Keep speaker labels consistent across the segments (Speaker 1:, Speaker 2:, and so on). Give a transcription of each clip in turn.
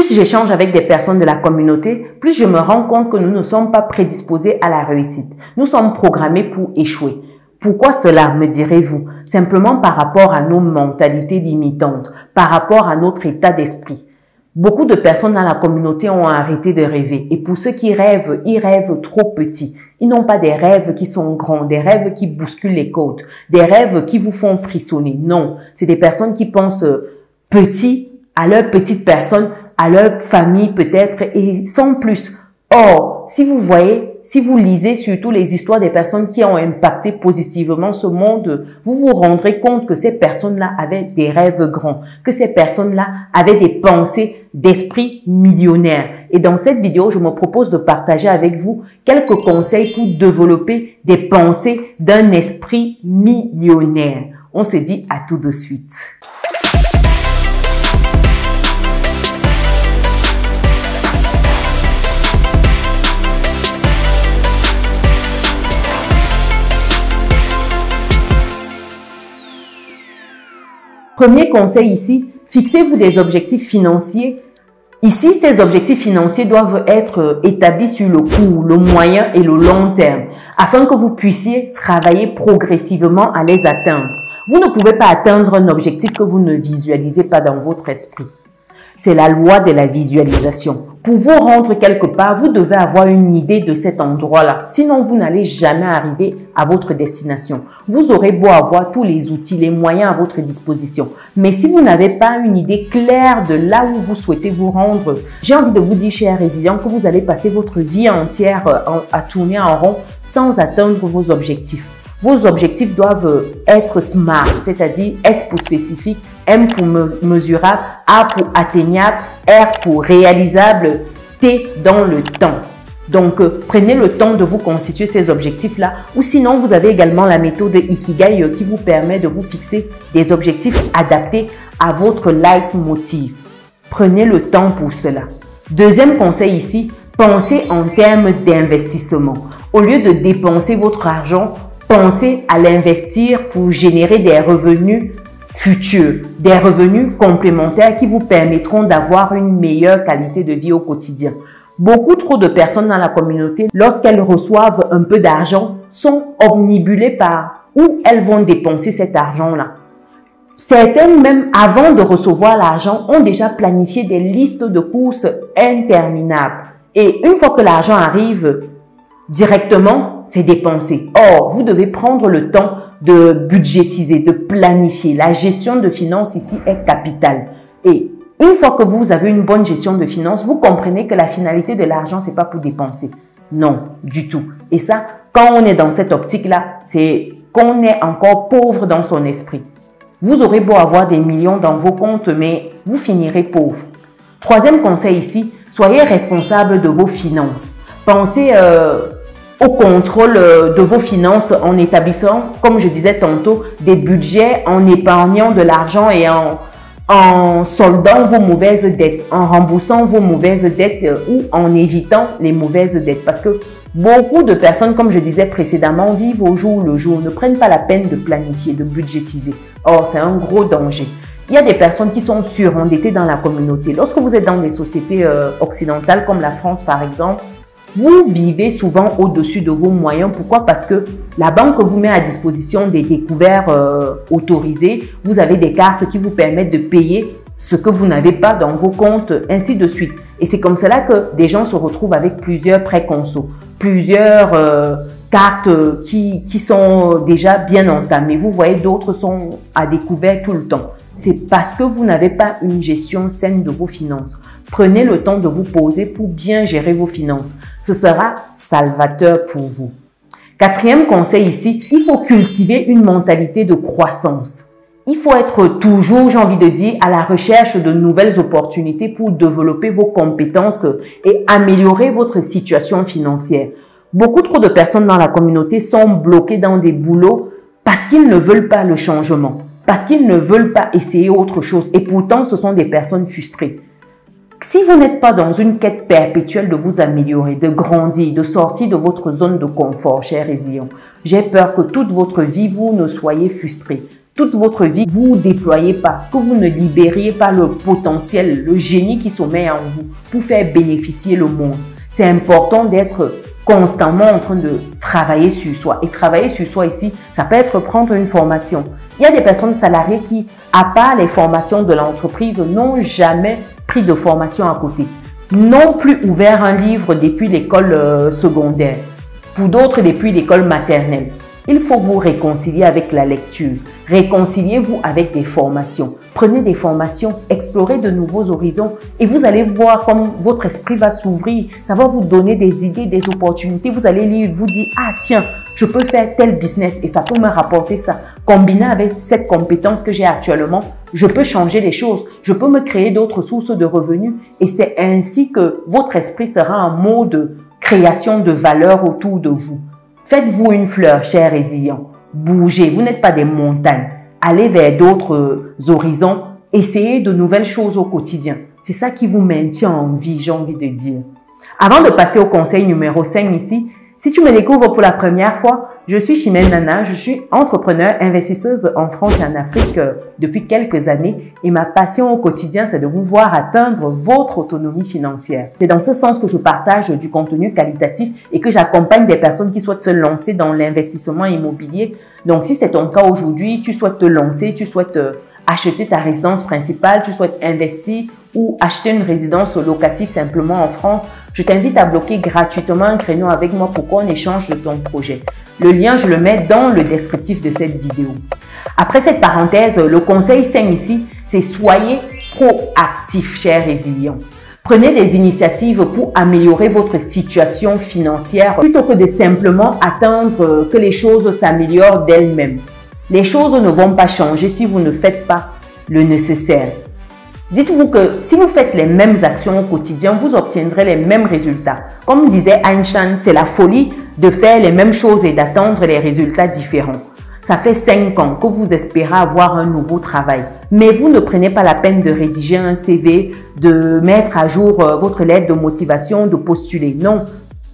Speaker 1: Plus j'échange avec des personnes de la communauté, plus je me rends compte que nous ne sommes pas prédisposés à la réussite. Nous sommes programmés pour échouer. Pourquoi cela, me direz-vous? Simplement par rapport à nos mentalités limitantes, par rapport à notre état d'esprit. Beaucoup de personnes dans la communauté ont arrêté de rêver. Et pour ceux qui rêvent, ils rêvent trop petits. Ils n'ont pas des rêves qui sont grands, des rêves qui bousculent les côtes, des rêves qui vous font frissonner. Non, c'est des personnes qui pensent petit à leur petite personne, à leur famille peut-être et sans plus. Or, si vous voyez, si vous lisez surtout les histoires des personnes qui ont impacté positivement ce monde, vous vous rendrez compte que ces personnes-là avaient des rêves grands, que ces personnes-là avaient des pensées d'esprit millionnaire. Et dans cette vidéo, je me propose de partager avec vous quelques conseils pour développer des pensées d'un esprit millionnaire. On se dit à tout de suite. Premier conseil ici, fixez-vous des objectifs financiers. Ici, ces objectifs financiers doivent être établis sur le court, le moyen et le long terme, afin que vous puissiez travailler progressivement à les atteindre. Vous ne pouvez pas atteindre un objectif que vous ne visualisez pas dans votre esprit. C'est la loi de la visualisation. Pour vous rendre quelque part, vous devez avoir une idée de cet endroit-là. Sinon, vous n'allez jamais arriver à votre destination. Vous aurez beau avoir tous les outils, les moyens à votre disposition. Mais si vous n'avez pas une idée claire de là où vous souhaitez vous rendre, j'ai envie de vous dire, chers résilients, que vous allez passer votre vie entière à tourner en rond sans atteindre vos objectifs. Vos objectifs doivent être SMART, c'est-à-dire S pour spécifique, M pour mesurable, A pour atteignable, R pour réalisable, T dans le temps. Donc, prenez le temps de vous constituer ces objectifs-là. Ou sinon, vous avez également la méthode Ikigai qui vous permet de vous fixer des objectifs adaptés à votre leitmotiv. Prenez le temps pour cela. Deuxième conseil ici, pensez en termes d'investissement. Au lieu de dépenser votre argent, pensez à l'investir pour générer des revenus futurs, des revenus complémentaires qui vous permettront d'avoir une meilleure qualité de vie au quotidien. Beaucoup trop de personnes dans la communauté, lorsqu'elles reçoivent un peu d'argent, sont omnibulées par où elles vont dépenser cet argent-là. Certaines, même avant de recevoir l'argent, ont déjà planifié des listes de courses interminables. Et une fois que l'argent arrive, directement, c'est dépensé. Or, vous devez prendre le temps de budgétiser, de planifier. La gestion de finances ici est capitale. Et une fois que vous avez une bonne gestion de finances, vous comprenez que la finalité de l'argent, c'est pas pour dépenser. Non, du tout. Et ça, quand on est dans cette optique-là, c'est qu'on est encore pauvre dans son esprit. Vous aurez beau avoir des millions dans vos comptes, mais vous finirez pauvre. Troisième conseil ici, soyez responsable de vos finances. Pensez au contrôle de vos finances en établissant, comme je disais tantôt, des budgets, en épargnant de l'argent et en soldant vos mauvaises dettes, en remboursant vos mauvaises dettes ou en évitant les mauvaises dettes. Parce que beaucoup de personnes, comme je disais précédemment, vivent au jour le jour, ne prennent pas la peine de planifier, de budgétiser. Or, c'est un gros danger. Il y a des personnes qui sont surendettées dans la communauté. Lorsque vous êtes dans des sociétés occidentales comme la France par exemple, vous vivez souvent au-dessus de vos moyens. Pourquoi? Parce que la banque vous met à disposition des découverts autorisés. Vous avez des cartes qui vous permettent de payer ce que vous n'avez pas dans vos comptes, ainsi de suite. Et c'est comme cela que des gens se retrouvent avec plusieurs prêts conso, plusieurs cartes qui sont déjà bien entamées. Vous voyez, d'autres sont à découvert tout le temps. C'est parce que vous n'avez pas une gestion saine de vos finances. Prenez le temps de vous poser pour bien gérer vos finances. Ce sera salvateur pour vous. Quatrième conseil ici, il faut cultiver une mentalité de croissance. Il faut être toujours, j'ai envie de dire, à la recherche de nouvelles opportunités pour développer vos compétences et améliorer votre situation financière. Beaucoup trop de personnes dans la communauté sont bloquées dans des boulots parce qu'ils ne veulent pas le changement, parce qu'ils ne veulent pas essayer autre chose. Et pourtant, ce sont des personnes frustrées. Si vous n'êtes pas dans une quête perpétuelle de vous améliorer, de grandir, de sortir de votre zone de confort, chers résilients, j'ai peur que toute votre vie, vous ne soyez frustrés. toute votre vie, vous ne déployez pas, que vous ne libériez pas le potentiel, le génie qui sommeille en vous pour faire bénéficier le monde. C'est important d'être constamment en train de travailler sur soi. Et travailler sur soi ici, ça peut être prendre une formation. Il y a des personnes salariées qui, à part les formations de l'entreprise, n'ont jamais pris de formation à côté. N'ont plus ouvert un livre depuis l'école secondaire. Pour d'autres, depuis l'école maternelle. Il faut vous réconcilier avec la lecture. Réconciliez-vous avec des formations. Prenez des formations, explorez de nouveaux horizons et vous allez voir comme votre esprit va s'ouvrir. Ça va vous donner des idées, des opportunités. Vous allez lire, vous dire, ah tiens, je peux faire tel business et ça peut me rapporter ça. Combiné avec cette compétence que j'ai actuellement, je peux changer les choses. Je peux me créer d'autres sources de revenus et c'est ainsi que votre esprit sera en mode création de valeur autour de vous. Faites-vous une fleur, chers résilients. Bougez, vous n'êtes pas des montagnes. Allez vers d'autres horizons. Essayez de nouvelles choses au quotidien. C'est ça qui vous maintient en vie, j'ai envie de dire. Avant de passer au conseil numéro 5 ici, si tu me découvres pour la première fois, je suis Chimène Nana, je suis entrepreneur, investisseuse en France et en Afrique depuis quelques années et ma passion au quotidien, c'est de vous voir atteindre votre autonomie financière. C'est dans ce sens que je partage du contenu qualitatif et que j'accompagne des personnes qui souhaitent se lancer dans l'investissement immobilier. Donc, si c'est ton cas aujourd'hui, tu souhaites te lancer, tu souhaites acheter ta résidence principale, tu souhaites investir ou acheter une résidence locative simplement en France, je t'invite à bloquer gratuitement un créneau avec moi pour qu'on échange de ton projet. Le lien, je le mets dans le descriptif de cette vidéo. Après cette parenthèse, le conseil 5 ici, c'est soyez proactifs, chers résilients. Prenez des initiatives pour améliorer votre situation financière plutôt que de simplement attendre que les choses s'améliorent d'elles-mêmes. Les choses ne vont pas changer si vous ne faites pas le nécessaire. Dites-vous que si vous faites les mêmes actions au quotidien, vous obtiendrez les mêmes résultats. Comme disait Einstein, c'est la folie de faire les mêmes choses et d'attendre les résultats différents. Ça fait 5 ans que vous espérez avoir un nouveau travail, mais vous ne prenez pas la peine de rédiger un CV, de mettre à jour votre lettre de motivation, de postuler. Non.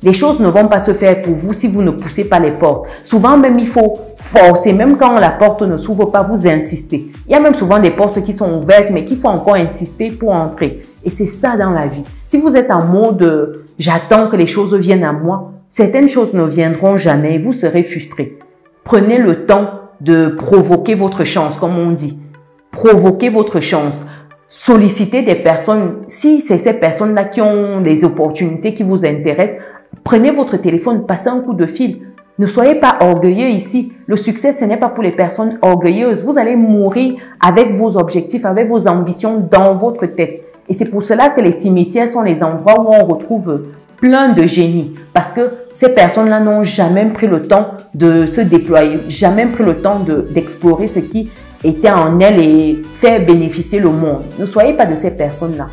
Speaker 1: Les choses ne vont pas se faire pour vous si vous ne poussez pas les portes. Souvent même, il faut forcer. Même quand la porte ne s'ouvre pas, vous insistez. Il y a même souvent des portes qui sont ouvertes, mais qu'il faut encore insister pour entrer. Et c'est ça dans la vie. Si vous êtes en mode « j'attends que les choses viennent à moi », certaines choses ne viendront jamais et vous serez frustré. Prenez le temps de provoquer votre chance, comme on dit. Provoquez votre chance. Sollicitez des personnes. Si c'est ces personnes-là qui ont des opportunités qui vous intéressent, prenez votre téléphone, passez un coup de fil. Ne soyez pas orgueilleux ici. Le succès, ce n'est pas pour les personnes orgueilleuses. Vous allez mourir avec vos objectifs, avec vos ambitions dans votre tête. Et c'est pour cela que les cimetières sont les endroits où on retrouve plein de génies. Parce que ces personnes-là n'ont jamais pris le temps de se déployer, jamais pris le temps d'explorer ce qui était en elles et faire bénéficier le monde. Ne soyez pas de ces personnes-là.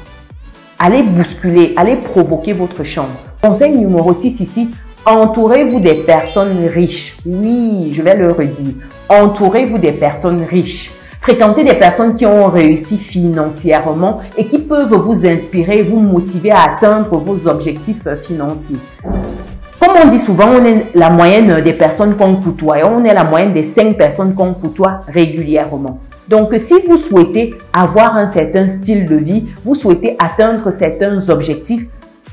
Speaker 1: Allez bousculer, allez provoquer votre chance. Conseil numéro 6 ici, entourez-vous des personnes riches. Oui, je vais le redire. Entourez-vous des personnes riches. Fréquentez des personnes qui ont réussi financièrement et qui peuvent vous inspirer et vous motiver à atteindre vos objectifs financiers. Comme on dit souvent, on est la moyenne des personnes qu'on côtoie et on est la moyenne des 5 personnes qu'on côtoie régulièrement. Donc, si vous souhaitez avoir un certain style de vie, vous souhaitez atteindre certains objectifs,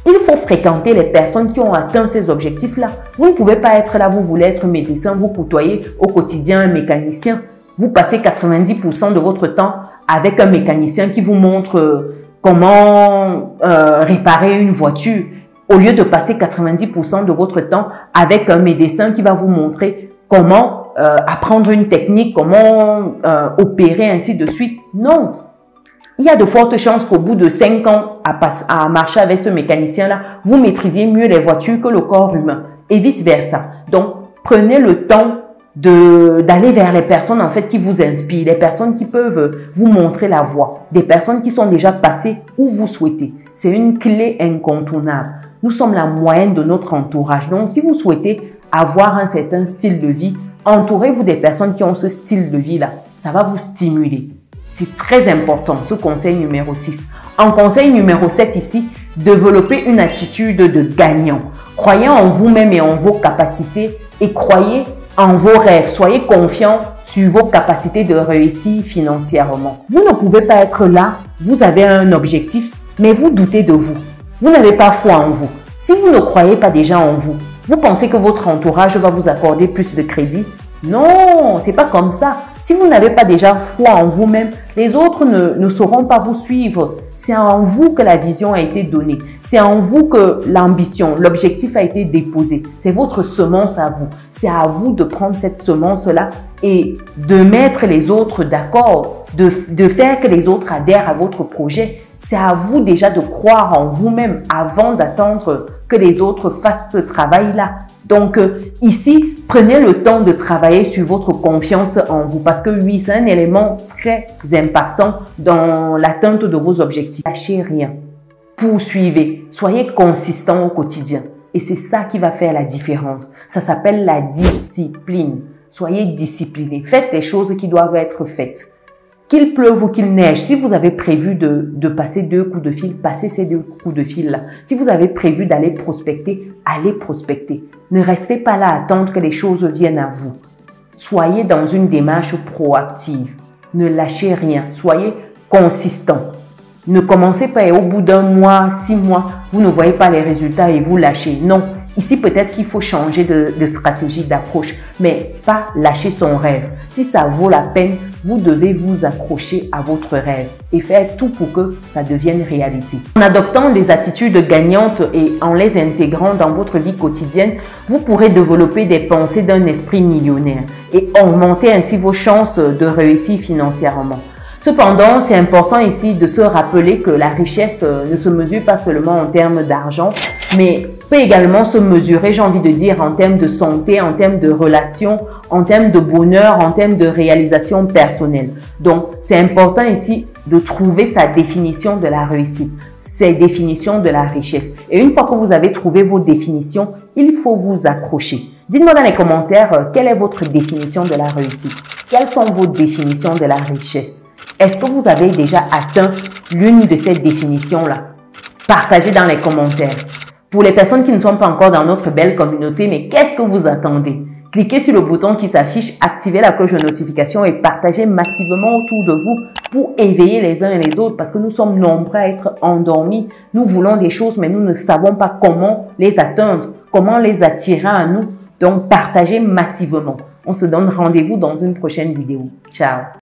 Speaker 1: il faut fréquenter les personnes qui ont atteint ces objectifs-là. Vous ne pouvez pas être là, vous voulez être médecin, vous côtoyez au quotidien un mécanicien. Vous passez 90% de votre temps avec un mécanicien qui vous montre comment réparer une voiture, au lieu de passer 90% de votre temps avec un médecin qui va vous montrer comment apprendre une technique, comment opérer, ainsi de suite. Non. Il y a de fortes chances qu'au bout de 5 ans à marcher avec ce mécanicien-là, vous maîtrisiez mieux les voitures que le corps humain et vice-versa. Donc, prenez le temps d'aller vers les personnes en fait qui vous inspirent, les personnes qui peuvent vous montrer la voie, des personnes qui sont déjà passées où vous souhaitez. C'est une clé incontournable. Nous sommes la moyenne de notre entourage. Donc, si vous souhaitez avoir un certain style de vie, entourez-vous des personnes qui ont ce style de vie-là. Ça va vous stimuler. C'est très important, ce conseil numéro 6. En conseil numéro 7 ici, développez une attitude de gagnant. Croyez en vous-même et en vos capacités et croyez en vos rêves. Soyez confiant sur vos capacités de réussir financièrement. Vous ne pouvez pas être là, vous avez un objectif, mais vous doutez de vous. Vous n'avez pas foi en vous. Si vous ne croyez pas déjà en vous, vous pensez que votre entourage va vous accorder plus de crédit? Non, c'est pas comme ça. Si vous n'avez pas déjà foi en vous-même, les autres ne sauront pas vous suivre. C'est en vous que la vision a été donnée. C'est en vous que l'ambition, l'objectif a été déposé. C'est votre semence à vous. C'est à vous de prendre cette semence-là et de mettre les autres d'accord, de faire que les autres adhèrent à votre projet. C'est à vous déjà de croire en vous-même avant d'attendre que les autres fassent ce travail-là. Donc ici, prenez le temps de travailler sur votre confiance en vous parce que oui, c'est un élément très impactant dans l'atteinte de vos objectifs. Lâchez rien. Poursuivez. Soyez consistant au quotidien. Et c'est ça qui va faire la différence. Ça s'appelle la discipline. Soyez discipliné. Faites les choses qui doivent être faites. Qu'il pleuve ou qu'il neige, si vous avez prévu de passer 2 coups de fil, passez ces 2 coups de fil là. Si vous avez prévu d'aller prospecter, allez prospecter. Ne restez pas là à attendre que les choses viennent à vous. Soyez dans une démarche proactive. Ne lâchez rien. Soyez consistant. Ne commencez pas et au bout d'un mois, 6 mois, vous ne voyez pas les résultats et vous lâchez. Non. Ici, peut-être qu'il faut changer de stratégie, d'approche, mais pas lâcher son rêve. Si ça vaut la peine, vous devez vous accrocher à votre rêve et faire tout pour que ça devienne réalité. En adoptant des attitudes gagnantes et en les intégrant dans votre vie quotidienne, vous pourrez développer des pensées d'un esprit millionnaire et augmenter ainsi vos chances de réussir financièrement. Cependant, c'est important ici de se rappeler que la richesse ne se mesure pas seulement en termes d'argent, mais peut également se mesurer, j'ai envie de dire, en termes de santé, en termes de relations, en termes de bonheur, en termes de réalisation personnelle. Donc, c'est important ici de trouver sa définition de la réussite, ses définitions de la richesse. Et une fois que vous avez trouvé vos définitions, il faut vous accrocher. Dites-moi dans les commentaires, quelle est votre définition de la réussite? Quelles sont vos définitions de la richesse? Est-ce que vous avez déjà atteint l'une de ces définitions-là? Partagez dans les commentaires. Pour les personnes qui ne sont pas encore dans notre belle communauté, mais qu'est-ce que vous attendez? Cliquez sur le bouton qui s'affiche, activez la cloche de notification et partagez massivement autour de vous pour éveiller les uns et les autres parce que nous sommes nombreux à être endormis. Nous voulons des choses, mais nous ne savons pas comment les atteindre, comment les attirer à nous. Donc, partagez massivement. On se donne rendez-vous dans une prochaine vidéo. Ciao!